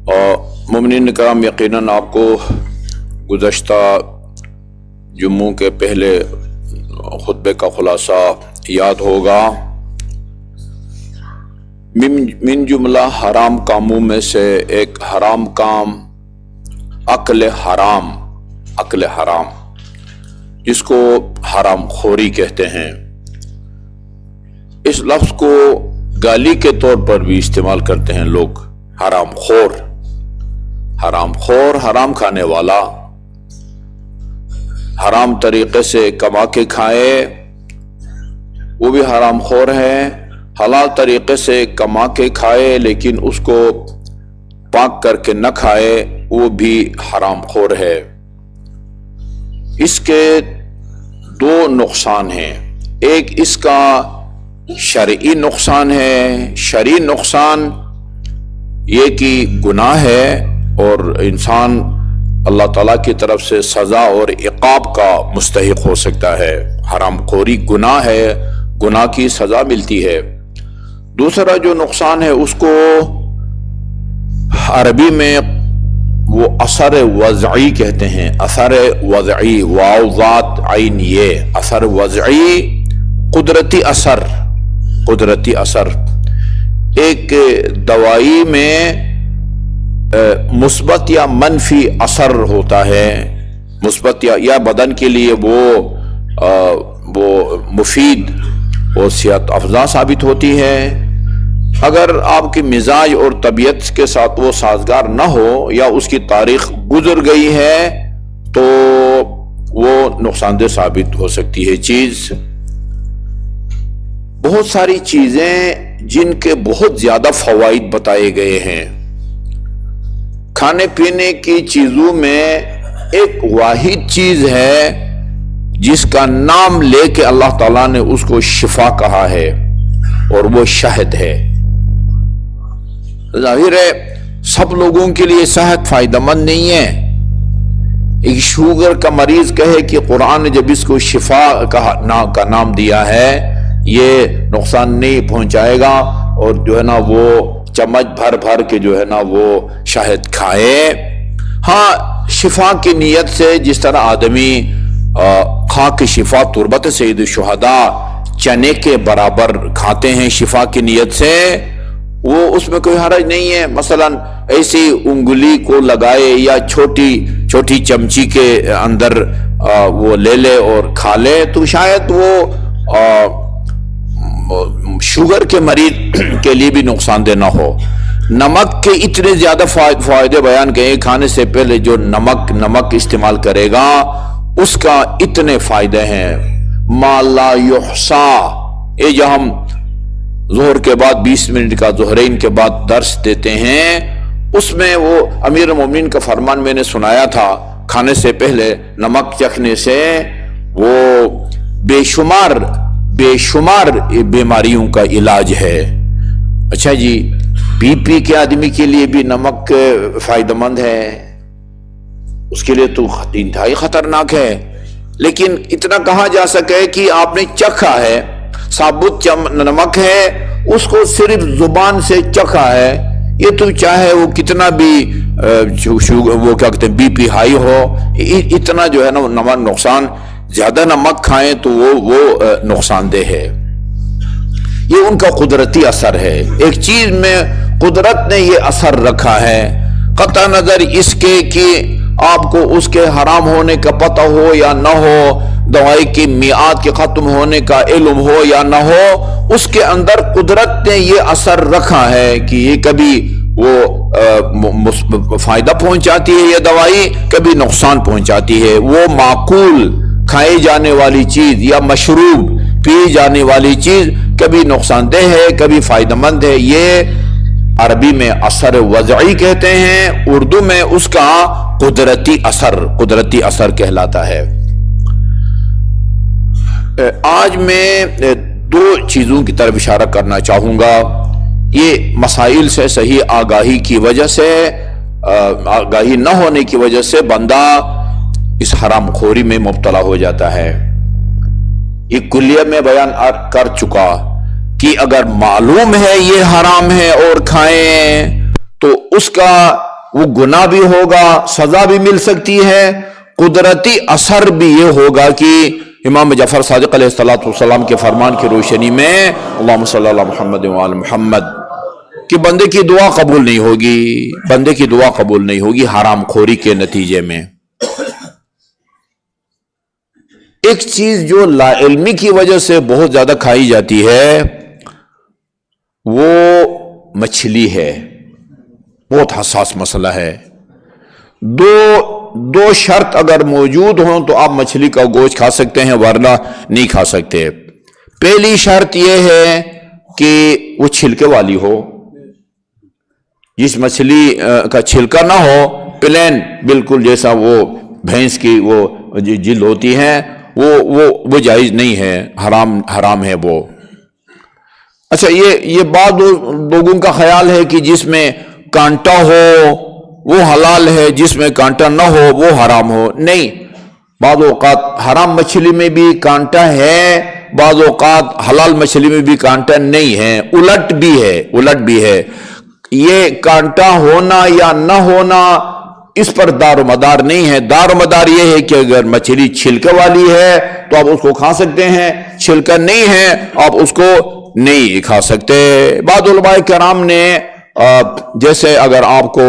اور مومنین کرام، یقیناً آپ کو گزشتہ جمعوں کے پہلے خطبے کا خلاصہ یاد ہوگا۔ من جملہ حرام کاموں میں سے ایک حرام کام اکل حرام جس کو حرام خوری کہتے ہیں۔ اس لفظ کو گالی کے طور پر بھی استعمال کرتے ہیں لوگ۔ حرام خور، حرام کھانے والا، حرام طریقے سے کما کے کھائے وہ بھی حرام خور ہے، حلال طریقے سے کما کے کھائے لیکن اس کو پاک کر کے نہ کھائے وہ بھی حرام خور ہے۔ اس کے دو نقصان ہیں۔ ایک اس کا شرعی نقصان ہے۔ شرعی نقصان یہ کہ گناہ ہے اور انسان اللہ تعالیٰ کی طرف سے سزا اور عقاب کا مستحق ہو سکتا ہے۔ حرام خوری گناہ ہے، گناہ کی سزا ملتی ہے۔ دوسرا جو نقصان ہے اس کو عربی میں وہ اثر وضعی کہتے ہیں۔ اثر وضعی، واو ذات عین یہ اثر وضعی، قدرتی اثر۔ ایک دوائی میں مثبت یا منفی اثر ہوتا ہے۔ مثبت یا بدن کے لیے وہ مفید اور صحت افزا ثابت ہوتی ہے۔ اگر آپ کی مزاج اور طبیعت کے ساتھ وہ سازگار نہ ہو یا اس کی تاریخ گزر گئی ہے تو وہ نقصان دہ ثابت ہو سکتی ہے چیز۔ بہت ساری چیزیں جن کے بہت زیادہ فوائد بتائے گئے ہیں۔ کھانے پینے کی چیزوں میں ایک واحد چیز ہے جس کا نام لے کے اللہ تعالیٰ نے اس کو شفا کہا ہے اور وہ شہد ہے۔ ظاہر ہے سب لوگوں کے لیے شہد فائدہ مند نہیں ہے۔ ایک شوگر کا مریض کہے کہ قرآن نے جب اس کو شفا کا نام دیا ہے یہ نقصان نہیں پہنچائے گا، اور جو ہے نا وہ چمچ بھر کے جو ہے نا وہ شہد کھائے۔ ہاں، شفا کی نیت سے جس طرح آدمی خاک شفا تربت سید الشہداء چنے کے برابر کھاتے ہیں شفا کی نیت سے، وہ اس میں کوئی حرج نہیں ہے۔ مثلا ایسی انگلی کو لگائے یا چھوٹی چمچی کے اندر وہ لے لے اور کھا لے تو شاید وہ شوگر کے مریض کے لیے بھی نقصان دہ نہ ہو۔ نمک کے اتنے زیادہ فائدے بیان کیے، کھانے سے پہلے جو نمک استعمال کرے گا اس کا اتنے فائدے ہیں ما لا یحصا۔ یہ جو ہم ظہر کے بعد 20 منٹ کا ظہرین کے بعد درس دیتے ہیں اس میں وہ امیر المومنین کا فرمان میں نے سنایا تھا، کھانے سے پہلے نمک چکھنے سے وہ بے شمار بیماریوں کا علاج ہے۔ اچھا جی، بی پی کے آدمی کے لیے بھی نمک فائدہ مند ہے، اس کے لیے تو انتہائی خطرناک ہے، لیکن اتنا کہا جا سکے کہ آپ نے چکھا ہے، ثابت نمک ہے، اس کو صرف زبان سے چکھا ہے، یہ تو چاہے وہ کتنا بھی وہ کیا کہتے ہیں بی پی ہائی ہو، اتنا جو ہے نا نقصان، زیادہ نمک کھائیں تو وہ نقصان دہ ہے۔ یہ ان کا قدرتی اثر ہے۔ ایک چیز میں قدرت نے یہ اثر رکھا ہے، قطع نظر اس کے کہ آپ کو اس کے حرام ہونے کا پتہ ہو یا نہ ہو، دوائی کی میعاد کے ختم ہونے کا علم ہو یا نہ ہو، اس کے اندر قدرت نے یہ اثر رکھا ہے کہ یہ کبھی وہ فائدہ پہنچاتی ہے یہ دوائی، کبھی نقصان پہنچاتی ہے۔ وہ معقول کھائی جانے والی چیز یا مشروب پی جانے والی چیز کبھی نقصان دہ ہے، کبھی فائدہ مند ہے۔ یہ عربی میں اثر وضعی کہتے ہیں، اردو میں اس کا قدرتی اثر کہلاتا ہے۔ آج میں دو چیزوں کی طرف اشارہ کرنا چاہوں گا۔ یہ مسائل سے صحیح آگاہی نہ ہونے کی وجہ سے بندہ اس حرام خوری میں مبتلا ہو جاتا ہے۔ یہ کلیہ میں بیان کر چکا کہ اگر معلوم ہے یہ حرام ہے اور کھائیں تو اس کا वो गुनाह भी होगा, सजा भी मिल सकती है, कुदरती असर भी ये होगा कि इमाम जफर सादिक अलैहिस्सलाम के फरमान की रोशनी में अल्लाहुम्मा सल्ली अला मुहम्मद व आल मुहम्मद कि बंदे की दुआ कबूल नहीं होगी, बंदे की दुआ कबूल नहीं होगी हराम खोरी के नतीजे में। एक चीज जो लाइल्मी की वजह से बहुत ज्यादा खाई जाती है वो मछली है, बहुत हसास मसला है। दो शर्त अगर मौजूद हो तो आप मछली का गोश्त खा सकते हैं, वरना नहीं खा सकते। पहली शर्त यह है कि वो छिलके वाली हो, जिस मछली का छिलका ना हो, प्लेन बिल्कुल जैसा वो भैंस की वो जिल्द होती है, वो जायज नहीं है, हराम है वो। अच्छा, ये बाद लोगों का ख्याल है कि जिसमें कांटा हो वो हलाल है, जिसमें कांटा ना हो वो हराम हो। नहीं, बाद औकात हराम मछली में भी कांटा है, बाद औकात हलाल मछली में भी कांटा नहीं है, उलट भी है। ये कांटा होना या ना होना इस पर दारोमदार नहीं है। दारोमदार ये है कि अगर मछली छिलके वाली है तो आप उसको खा सकते हैं, छिलका नहीं है आप उसको नहीं खा सकते। बाद उलमाए किराम ने जैसे अगर आपको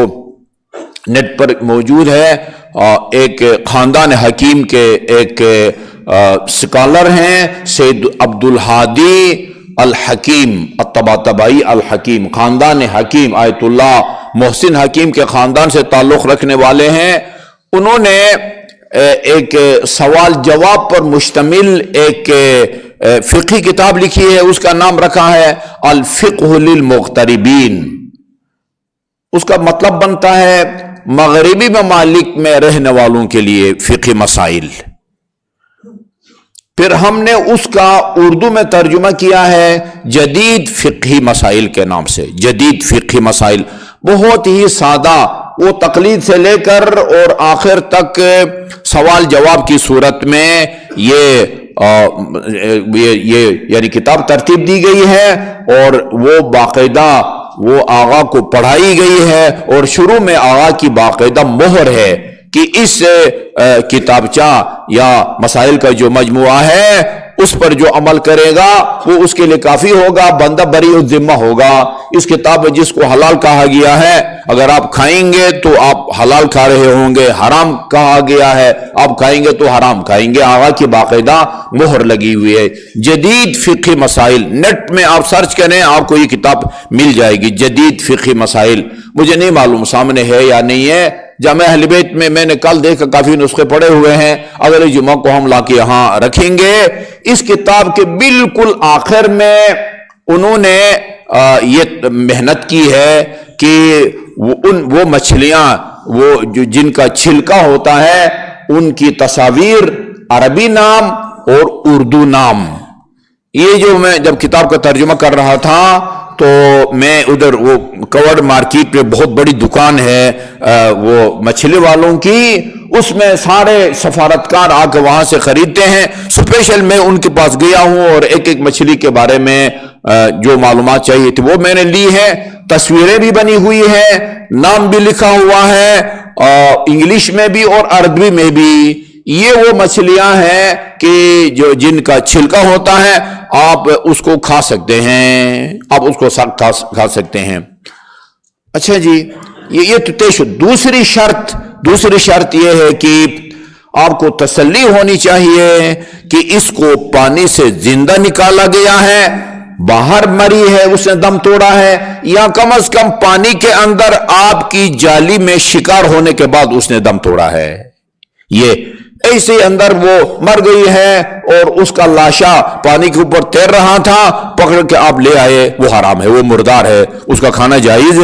नेट पर मौजूद है, एक खानदान हकीम के एक स्कॉलर हैं सैयद अब्दुल हादी अल हकीम अत्तबातबाई अल हकीम, खानदान हकीम आयतुल्लाह मोहसिन हकीम के खानदान से ताल्लुक रखने वाले हैं। उन्होंने एक सवाल जवाब पर मुश्तमिल एक फिक़ही किताब लिखी है, उसका नाम रखा है अल फ़िक़्हु लिल मुग़तरिबीन। उसका मतलब बनता है मगरिबी ममालिक में रहने वालों के लिए फ़िक़ही मसाइल। फिर हमने उसका उर्दू में तर्जुमा किया है जदीद फ़िक़ही मसाइल के नाम से। जदीद फ़िक़ही मसाइल बहुत ही सादा, वो तकलीद से लेकर और आखिर तक सवाल जवाब की सूरत में ये यानी किताब तरतीब दी गई है और वो बाकायदा वो आगा को पढ़ाई गई है और शुरू में आगा की बाकायदा मोहर है कि इस किताबचा या मसाइल का जो मजमुआ है उस पर जो अमल करेगा वो उसके लिए काफी होगा, बंदा बरी जिम्मा होगा। इस किताब में जिसको हलाल कहा गया है, अगर आप खाएंगे तो आप हलाल खा रहे होंगे, हराम कहा गया है आप खाएंगे तो हराम खाएंगे। आगा की बाकायदा मोहर लगी हुई है। जदीद फ़िक़ही मसाइल, नेट में आप सर्च करें आपको ये किताब मिल जाएगी, जदीद फ़िक़ही मसाइल। मुझे नहीं मालूम सामने है या नहीं है। जामे अहले बैत में मैंने कल देखा काफी नुस्खे पड़े हुए हैं, अगले जुम्मा को हम लाके यहां रखेंगे। इस किताब के बिल्कुल आखिर में उन्होंने ये मेहनत की है कि वो मछलियां वो जो जिनका छिलका होता है उनकी तस्वीर, अरबी नाम और उर्दू नाम, ये जो मैं जब किताब का तर्जुमा कर रहा था तो मैं उधर वो कवर्ड मार्केट में बहुत बड़ी दुकान है वो मछली वालों की, उसमें सारे सफारतकार आकर वहां से खरीदते हैं। स्पेशल मैं उनके पास गया हूं और एक एक मछली के बारे में जो मालूमात चाहिए थी वो मैंने ली है। तस्वीरें भी बनी हुई है, नाम भी लिखा हुआ है इंग्लिश में भी और अरबी में भी। ये वो मछलियां हैं कि जो जिनका छिलका होता है आप उसको खा सकते हैं, आप उसको खा सकते हैं। अच्छा जी, ये तो तय। दूसरी शर्त ये है कि आपको तसल्ली होनी चाहिए कि इसको पानी से जिंदा निकाला गया है, बाहर मरी है, उसने दम तोड़ा है, या कम से कम पानी के अंदर आपकी जाली में शिकार होने के बाद उसने दम तोड़ा है। ये ऐसे अंदर वो मर गई है और उसका लाशा पानी के ऊपर तैर रहा था, पकड़ के आप ले आए, वो हराम है, वो मुर्दार है, उसका खाना जायज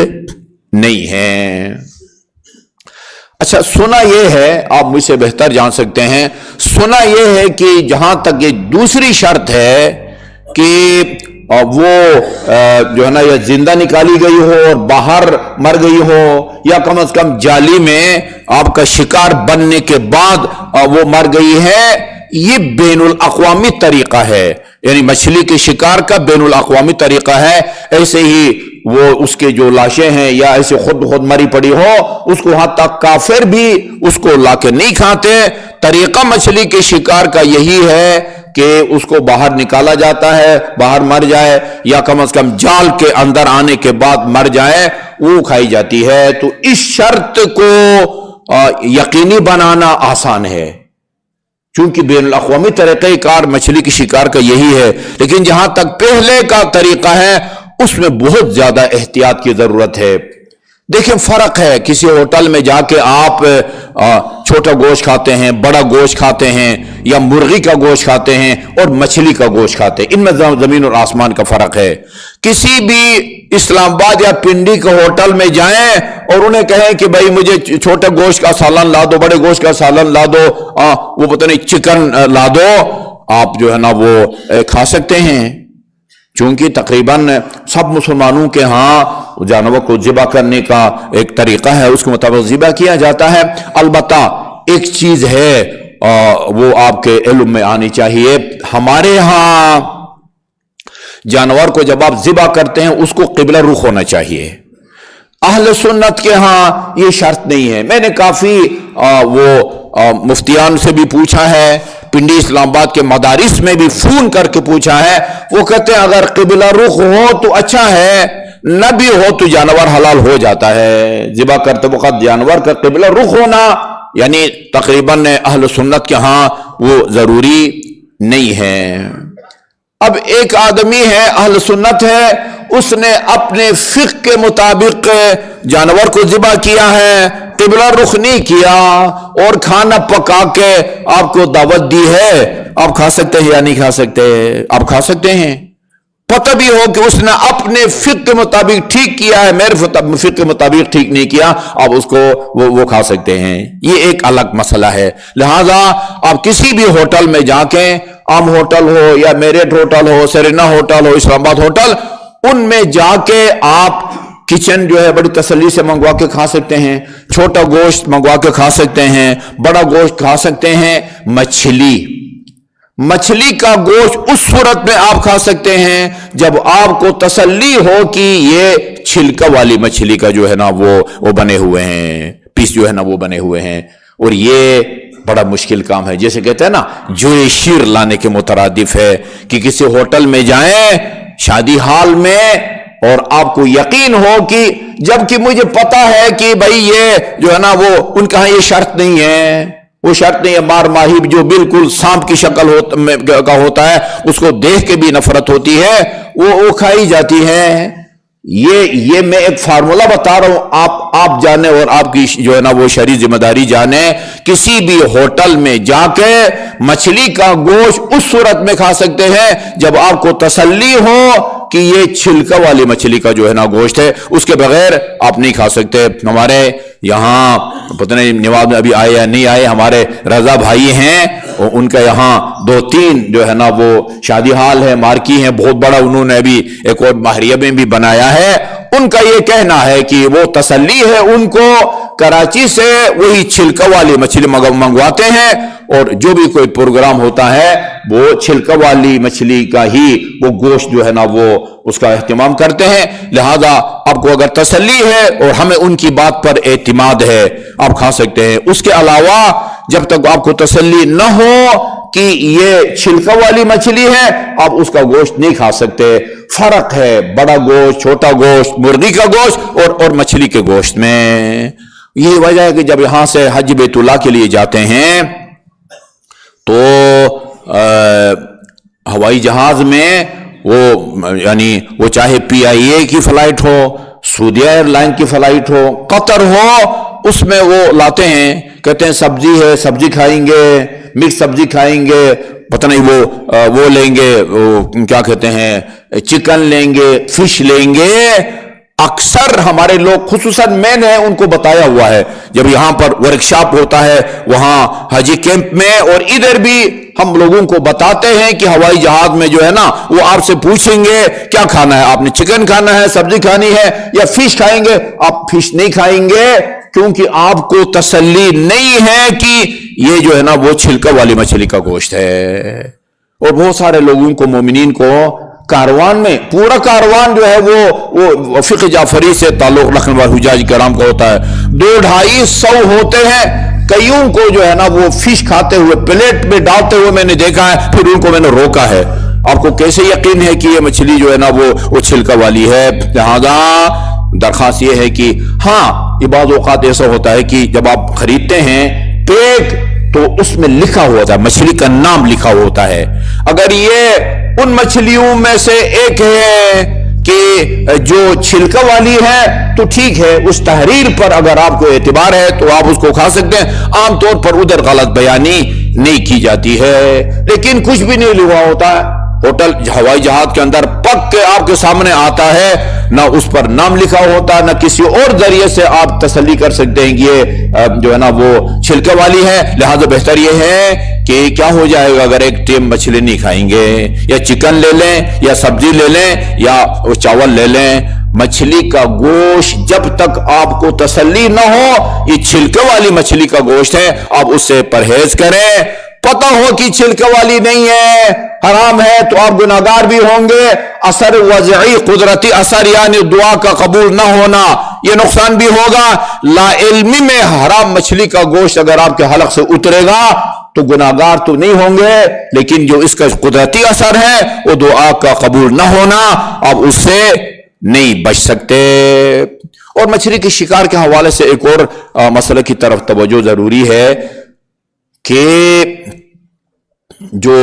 नहीं है। अच्छा, सुना यह है, आप मुझसे बेहतर जान सकते हैं, सुना यह है कि जहां तक ये दूसरी शर्त है कि वो जो है ना या जिंदा निकाली गई हो और बाहर मर गई हो, या कम से कम जाली में आपका शिकार बनने के बाद वो मर गई है, ये बैनुल अक़वामी तरीका है, यानी मछली के शिकार का बैनुल अक़वामी तरीका है। ऐसे ही वो उसके जो लाशें हैं या ऐसे खुद मरी पड़ी हो, उसको वहां तक काफिर भी उसको लाके नहीं खाते। तरीका मछली के शिकार का यही है कि उसको बाहर निकाला जाता है, बाहर मर जाए या कम से कम जाल के अंदर आने के बाद मर जाए, वो खाई जाती है। तो इस शर्त को यकीनी बनाना आसान है, चूंकि बैनुल अक़वामी तरीक़ाकार मछली के शिकार का यही है। लेकिन जहां तक पहले का तरीका है उसमें बहुत ज्यादा एहतियात की जरूरत है। देखिए फर्क है, किसी होटल में जाके आप छोटा गोश्त खाते हैं, बड़ा गोश्त खाते हैं, या मुर्गी का गोश्त खाते हैं और मछली का गोश्त खाते हैं, इनमें जमीन और आसमान का फर्क है। किसी भी इस्लामाबाद या पिंडी के होटल में जाएं और उन्हें कहें कि भाई मुझे छोटे गोश्त का सालन ला दो, बड़े गोश्त का सालन ला दो, वो पता नहीं चिकन ला दो, आप जो है ना वो खा सकते हैं। चूंकि तकरीबन सब मुसलमानों के यहाँ जानवर को ज़िबा करने का एक तरीका है, उसके मुताबिक ज़िबा किया जाता है। अलबत्ता एक चीज है वो आपके इल्म में आनी चाहिए, हमारे यहाँ जानवर को जब आप ज़िबा करते हैं उसको क़िबला रुख होना चाहिए। अहले सुन्नत के यहाँ ये शर्त नहीं है। मैंने काफी मुफ्तियान से भी पूछा है, पिंडी इस्लामाबाद के मदारिस में भी फोन करके पूछा है, वो कहते हैं अगर क़िबला रुख हो तो अच्छा है, न भी हो तो जानवर हलाल हो जाता है। ज़िबा करते वक्त जानवर का क़िबला रुख होना यानी तकरीबन अहले सुन्नत के यहाँ वो जरूरी नहीं है। अब एक आदमी है अहले सुन्नत है, उसने अपने फिक़्ह के मुताबिक जानवर को ज़िबा किया है, क़िबला रुख नहीं किया और खाना पका के आपको दावत दी है, आप खा सकते हैं या नहीं खा सकते? आप खा सकते हैं। पता भी हो कि उसने अपने फिक़्ह के मुताबिक ठीक किया है, मेरे फिक़्ह के मुताबिक ठीक नहीं किया, आप उसको वो खा सकते हैं। ये एक अलग मसला है। लिहाजा आप किसी भी होटल में जाके, आम होटल हो या मेरिट होटल हो, सेरेना होटल हो, इस्लामाबाद होटल, उनमें जाके आप किचन जो है बड़ी तसल्ली से मंगवा के खा सकते हैं, छोटा गोश्त मंगवा के खा सकते हैं, बड़ा गोश्त खा सकते हैं। मछली का गोश्त उस सूरत में आप खा सकते हैं जब आपको तसल्ली हो कि ये छिलका वाली मछली का जो है ना वो बने हुए हैं, पीस जो है ना वो बने हुए हैं। और ये बड़ा मुश्किल काम है, जैसे कहते हैं ना जोए शीर लाने के मुतरादिफ है कि किसी होटल में जाएं शादी हाल में और आपको यकीन हो कि, जबकि मुझे पता है कि भाई ये जो है ना वो उनका ये शर्त नहीं है, वो शर्त नहीं है, मार माही जो बिल्कुल सांप की शक्ल का होता है, उसको देख के भी नफरत होती है, वो खाई जाती है। ये मैं एक फार्मूला बता रहा हूं, आप जाने और आपकी जो है ना वो शरई जिम्मेदारी जाने। किसी भी होटल में जाके मछली का गोश्त उस सूरत में खा सकते हैं जब आपको तसल्ली हो कि ये छिलका वाली मछली का जो है ना गोश्त है, उसके बगैर आप नहीं खा सकते। हमारे यहाँ पता नहीं निवाब में अभी आए या नहीं आए, हमारे रजा भाई हैं, उनका यहाँ 2-3 जो है ना वो शादी हाल है, मार्की है, बहुत बड़ा उन्होंने अभी एक और माहरिया में भी बनाया है। उनका ये कहना है कि वो तसल्ली है उनको, कराची से वही छिलका वाली मछली मंगवाते हैं और जो भी कोई प्रोग्राम होता है वो छिलका वाली मछली का ही वो गोश्त जो है ना वो उसका एहतिमाम करते हैं। लिहाजा आपको अगर तसल्ली है और हमें उनकी बात पर एतमाद है, आप खा सकते हैं। उसके अलावा जब तक आपको तसल्ली न हो कि ये छिलका वाली मछली है, आप उसका गोश्त नहीं खा सकते। फर्क है बड़ा गोश्त, छोटा गोश्त, मुर्गी का गोश्त और मछली के गोश्त में। यही वजह है कि जब यहां से हज बैतुल्लाह के लिए जाते हैं तो हवाई जहाज में वो यानी वो चाहे PIA की फ्लाइट हो, सऊदी एयरलाइन की फ्लाइट हो, कतर हो, उसमें वो लाते हैं, कहते हैं सब्जी है, सब्जी खाएंगे, मिक्स सब्जी खाएंगे, पता नहीं वो लेंगे, वो क्या कहते हैं, चिकन लेंगे, फिश लेंगे। अक्सर हमारे लोग, खुसूसन मैंने उनको बताया हुआ है, जब यहां पर वर्कशॉप होता है वहां हाजी कैंप में और इधर भी हम लोगों को बताते हैं कि हवाई जहाज में जो है ना वो आपसे पूछेंगे क्या खाना है, आपने चिकन खाना है, सब्जी खानी है या फिश खाएंगे? आप फिश नहीं खाएंगे क्योंकि आपको तसल्ली नहीं है कि ये जो है ना वो छिलका वाली मछली का गोश्त है। और बहुत सारे लोगों को, मोमिनीन को कारवान में पूरा कारवान जो है वो फिक़्ह जाफरी से ताल्लुक़ रखने वाले हुज्जाज कराम का होता है, 200-250 होते हैं। कईयों को जो है ना वो फिश खाते हुए प्लेट में डालते हुए मैंने देखा है, फिर उनको मैंने रोका है। आपको कैसे यकीन है कि ये मछली जो है ना वो छिलका वाली है? लिहाजा दरखास्त ये है कि हाँ, ये बाज़ औक़ात ऐसा होता है कि जब आप खरीदते हैं पैक तो उसमें लिखा होता है, मछली का नाम लिखा होता है। अगर ये उन मछलियों में से एक है कि जो छिलका वाली है तो ठीक है, उस तहरीर पर अगर आपको एतबार है तो आप उसको खा सकते हैं। आमतौर पर उधर गलत बयानी नहीं की जाती है, लेकिन कुछ भी नहीं लिखा होता है। होटल हवाई जहाज के अंदर पक के आपके सामने आता है, ना उस पर नाम लिखा होता, ना किसी और जरिए से आप तसल्ली कर सकते हैं कि ये जो है ना वो छिलके वाली है। लिहाजा बेहतर ये है कि क्या हो जाएगा अगर एक टाइम मछली नहीं खाएंगे, या चिकन ले लें, या सब्जी ले लें, या चावल ले लें। मछली का गोश्त जब तक आपको तसल्ली ना हो ये छिलके वाली मछली का गोश्त है, आप उससे परहेज करें। पता हो कि छिलके वाली नहीं है, हराम है, तो आप गुनाहगार भी होंगे। असर वज़ई कुदरती असर यानी दुआ का कबूल ना होना, ये नुकसान भी होगा। लाइल्मी में हराम मछली का गोश्त अगर आपके हलक से उतरेगा तो गुनाहगार तो नहीं होंगे, लेकिन जो इसका कुदरती असर है वो दुआ का कबूल ना होना, आप उससे नहीं बच सकते। और मछली के शिकार के हवाले से एक और मसले की तरफ तवज्जो जरूरी है कि जो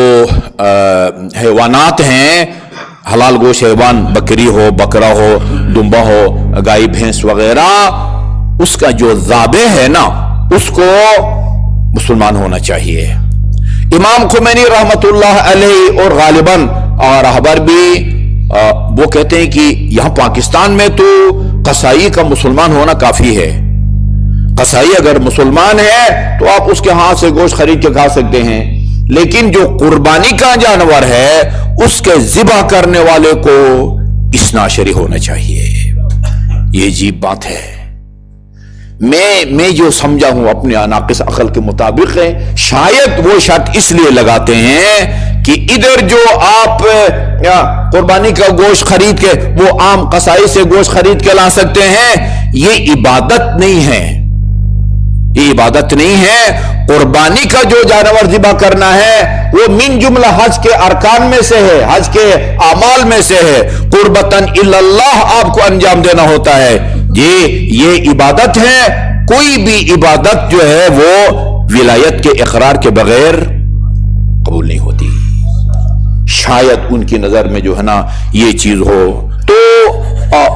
हैवानात हैं, हलाल गोश्त हैवान, बकरी हो, बकरा हो, दुम्बा हो, गाय भैंस वगैरह, उसका जो ज़ाबे है ना उसको मुसलमान होना चाहिए। इमाम खुमैनी रहमतुल्लाह अलैहि और गालिबन और रहबर भी वो कहते हैं कि यहां पाकिस्तान में तो कसाई का मुसलमान होना काफी है। कसाई अगर मुसलमान है तो आप उसके हाथ से गोश्त खरीद के खा सकते हैं, लेकिन जो कुर्बानी का जानवर है उसके ज़िबा करने वाले को इस्नाशरी होना चाहिए। ये अजीब बात है। मैं जो समझा हूं अपने नाकिस अकल के मुताबिक है, शायद वो शर्त इसलिए लगाते हैं कि इधर जो आप कुर्बानी का गोश्त खरीद के वो आम कसाई से गोश्त खरीद के ला सकते हैं, ये इबादत नहीं है, ये इबादत नहीं है। कुर्बानी का जो जानवर ज़िबा करना है वो मिन जुमला हज के अरकान में से है, हज के अमाल में से है। कुर्बतन इल्लल्लाह आपको अंजाम देना होता है, ये इबादत है। कोई भी इबादत जो है वो विलायत के इकरार के बगैर कबूल नहीं होती। शायद उनकी नजर में जो है ना ये चीज हो तो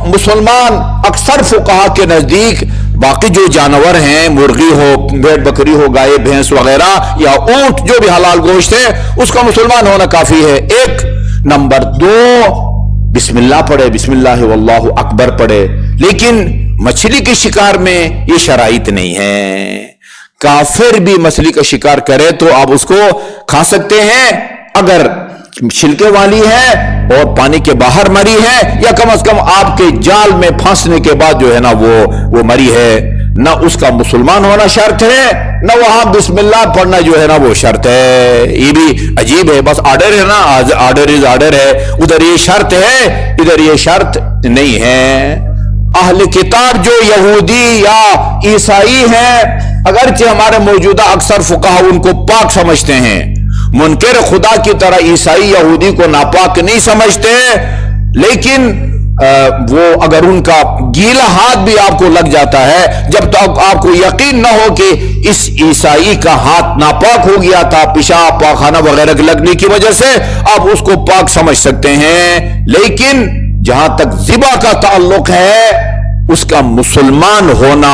मुसलमान अक्सर फुकहा के नजदीक बाकी जो जानवर हैं, मुर्गी हो, भेड़ बकरी हो, गाय भैंस वगैरह या ऊंट, जो भी हलाल गोश्त है उसका मुसलमान होना काफी है। एक नंबर 2 बिस्मिल्लाह पढ़े, बिस्मिल्लाह वल्लाहु अकबर पढ़े। लेकिन मछली के शिकार में ये शराइत नहीं है। काफिर भी मछली का शिकार करे तो आप उसको खा सकते हैं अगर छिलके वाली है और पानी के बाहर मरी है, या कम से कम आपके जाल में फंसने के बाद जो है ना वो मरी है। ना उसका मुसलमान होना शर्त है, ना वहां बिस्मिल्लाह पढ़ना जो है ना वो शर्त है। ये भी अजीब है, बस आर्डर है ना, आर्डर इज आर्डर है। उधर ये शर्त है, इधर ये शर्त नहीं है। अहले किताब जो यहूदी या ईसाई हैं, अगरचे हमारे मौजूदा अक्सर फुकाहा उनको पाक समझते हैं, मुनकर खुदा की तरह ईसाई यहूदी को नापाक नहीं समझते, लेकिन वो अगर उनका गीला हाथ भी आपको लग जाता है, जब तक आपको यकीन ना हो कि इस ईसाई का हाथ नापाक हो गया था पेशाब पाखाना वगैरह के लगने की वजह से, आप उसको पाक समझ सकते हैं। लेकिन जहां तक ज़िबा का ताल्लुक है उसका मुसलमान होना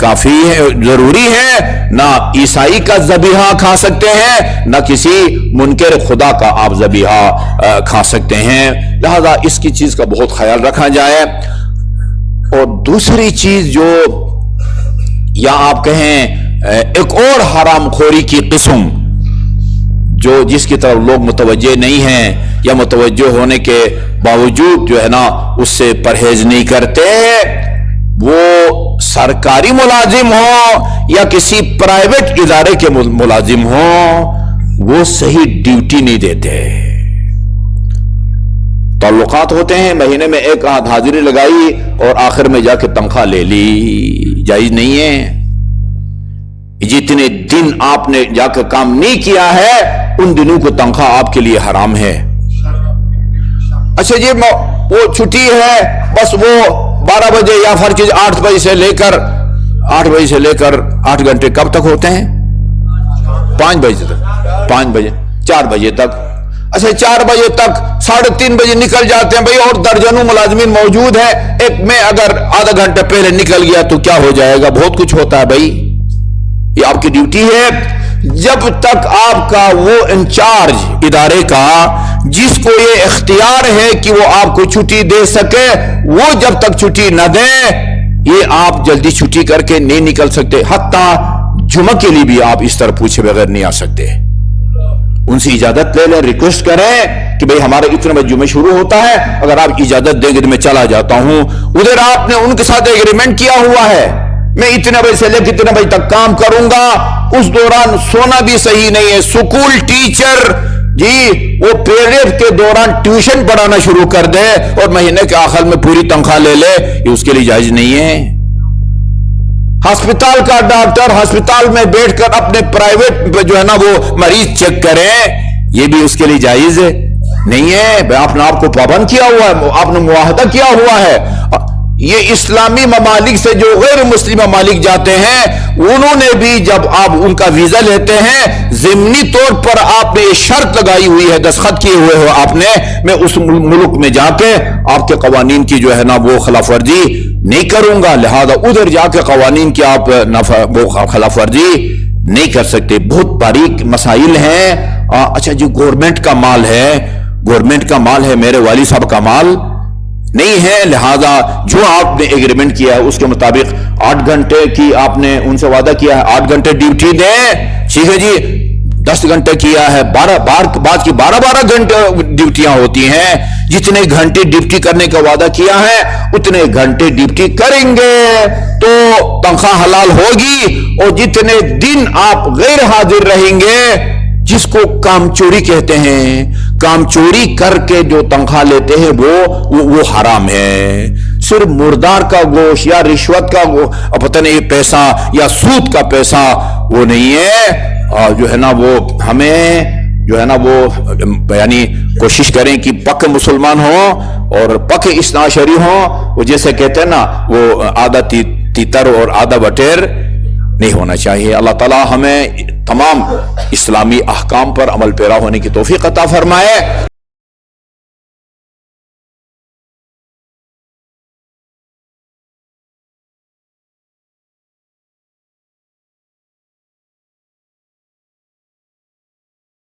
काफी है, जरूरी है। ना ईसाई का ज़बीहा खा सकते हैं, ना किसी मुनकर खुदा का आप ज़बीहा खा सकते हैं। लिहाजा इसकी चीज का बहुत ख्याल रखा जाए। और दूसरी चीज जो या आप कहें एक और हराम खोरी की किस्म जो जिसकी तरफ लोग मुतवज्जे नहीं हैं, या मुतवज्जो होने के बावजूद जो है ना उससे परहेज नहीं करते, वो सरकारी मुलाजिम हो या किसी प्राइवेट इदारे के मुलाजिम हो, वो सही ड्यूटी नहीं देते। ताल्लुकात होते हैं, महीने में एक आध हाजिरी लगाई और आखिर में जाके तनख्वाह ले ली, जायज नहीं है। जितने दिन आपने जाकर काम नहीं किया है उन दिनों को तनख्वाह आपके लिए हराम है। अच्छा जी, वो छुट्टी है, बस वो 12 बजे या फर्ज 8 बजे से लेकर 8 घंटे कब तक होते हैं? 5 बजे तक, 5 बजे 4 बजे तक। अच्छा 4 बजे तक 3:30 बजे निकल जाते हैं भाई, और दर्जनों मुलाजमीन मौजूद है, एक में अगर आधा घंटा पहले निकल गया तो क्या हो जाएगा? बहुत कुछ होता है भाई, ये आपकी ड्यूटी है। जब तक आपका वो इंचार्ज इदारे का, जिसको ये इख्तियार है कि वो आपको छुट्टी दे सके, वो जब तक छुट्टी न दे, ये आप जल्दी छुट्टी करके नहीं निकल सकते। हत्ता जुमा के लिए भी आप इस तरह पूछे बगैर नहीं आ सकते। उनसे इजाजत ले लें, रिक्वेस्ट करें कि भाई हमारा इतने बजे जुमे शुरू होता है, अगर आप इजाजत देंगे तो मैं चला जाता हूं। उधर आपने उनके साथ एग्रीमेंट किया हुआ है, मैं इतने बजे से लेकर इतने बजे तक काम करूंगा, उस दौरान सोना भी सही नहीं है। स्कूल टीचर जी वो पीरियड के दौरान ट्यूशन पढ़ाना शुरू कर दे और महीने के आखिर में पूरी तनख्वाह ले ले, ये उसके लिए जायज नहीं है। अस्पताल का डॉक्टर अस्पताल में बैठकर अपने प्राइवेट जो है ना वो मरीज चेक करें, ये भी उसके लिए जायज नहीं है। आपने आपको पाबंद किया हुआ है, आपने मुआहदा किया हुआ है। ये इस्लामी ममालिक से जो गैर मुस्लिम ममालिक जाते हैं, उन्होंने भी जब आप उनका वीजा लेते हैं, ज़िम्नी तौर पर आपने ये शर्त लगाई हुई है, दस्तखत किए हुए हो आपने, मैं उस मुल्क में जाके आपके कवानीन की जो है ना वो खिलाफ वर्जी नहीं करूंगा, लिहाजा उधर जाके कवानीन की आप वो खिलाफ वर्जी नहीं कर सकते। बहुत बारीक मसाइल हैं। अच्छा जी, गवर्नमेंट का माल है, मेरे वाली साहब का माल नहीं है, लिहाजा जो आपने एग्रीमेंट किया है उसके मुताबिक 8 घंटे की आपने उनसे वादा किया है, 8 घंटे ड्यूटी दें, ठीक है जी। 10 घंटे किया है, 12 घंटे ड्यूटियां होती हैं। जितने घंटे ड्यूटी करने का वादा किया है उतने घंटे ड्यूटी करेंगे तो तनख्वाह हलाल होगी। और जितने दिन आप गैर हाजिर रहेंगे, जिसको काम चोरी कहते हैं, काम चोरी करके जो तनख्वाह लेते हैं वो हराम है। सिर्फ मुर्दार का गोश्त या रिश्वत का पता नहीं पैसा या सूद का पैसा वो नहीं है। जो है ना वो हमें जो है ना वो यानी कोशिश करें कि पक्के मुसलमान हो और पक्के इस्नाशरी हो। वो जैसे कहते हैं ना, वो आधा तीतर और आधा बटेर नहीं होना चाहिए। अल्लाह ताला हमें तमाम इस्लामी अहकाम पर अमल पैरा होने की तौफीक अता फरमाए।